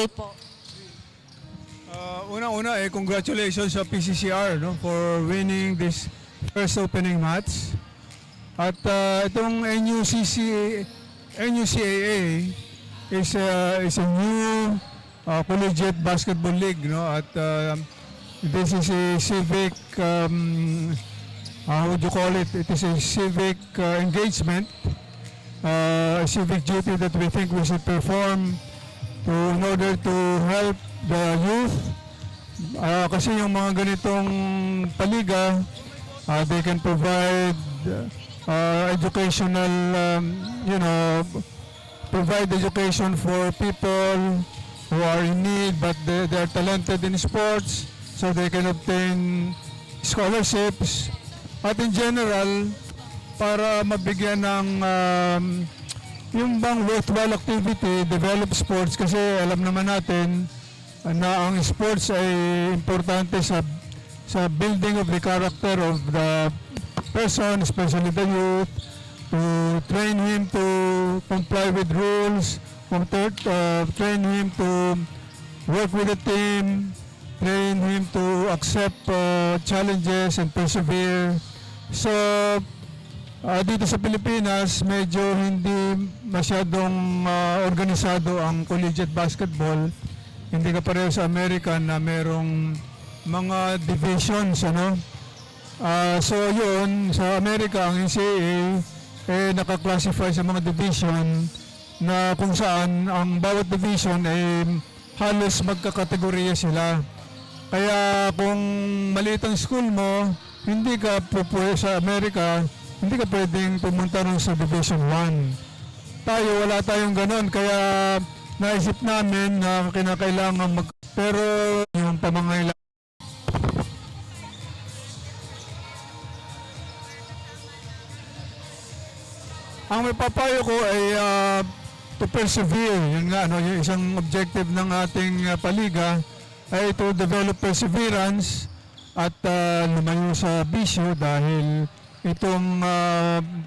Basketball po. Una-una, congratulations sa PCCR no, for winning this first opening match. At itong NUCAA is a new collegiate basketball league. No? At this is a civic, how would you call it? It is a civic engagement, a civic duty that we think we should perform in order to help the youth. Kasi yung mga ganitong paliga, they can provide educational, provide education for people who are in need but they are talented in sports, so they can obtain scholarships. At in general, para mabigyan ng yung bang worthwhile activity, develop sports, kasi alam naman natin na ang sports ay importante sa building of the character of the person, especially the youth, to train him to comply with rules, train him to work with a team, train him to accept challenges and persevere. So, dito sa Pilipinas, medyo hindi masyadong organisado ang collegiate basketball. Hindi ka pareho sa Amerika na merong mga divisions, ano? So yun, sa Amerika, ang NCAA naka-classify sa mga division na kung saan ang bawat division ay halos magkakategorya sila. Kaya kung maliit ang school mo, hindi ka sa Amerika, hindi ka pwedeng pumunta rin sa Division 1. Tayo, wala tayong ganon. Kaya naisip namin na kinakailangan pero yung pamangailangan. Ang may papayo ko ay to persevere. Yun nga, no, yung isang objective ng ating paliga ay to develop perseverance at lumayo sa bisyo, dahil itong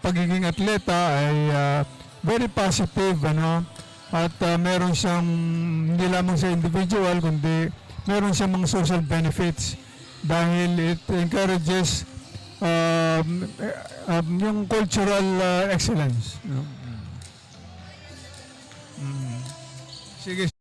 pagiging atleta ay very positive, ano? At meron siyang hindi lamang sa individual kundi meron siyang mga social benefits, dahil it encourages yung cultural excellence. Sige.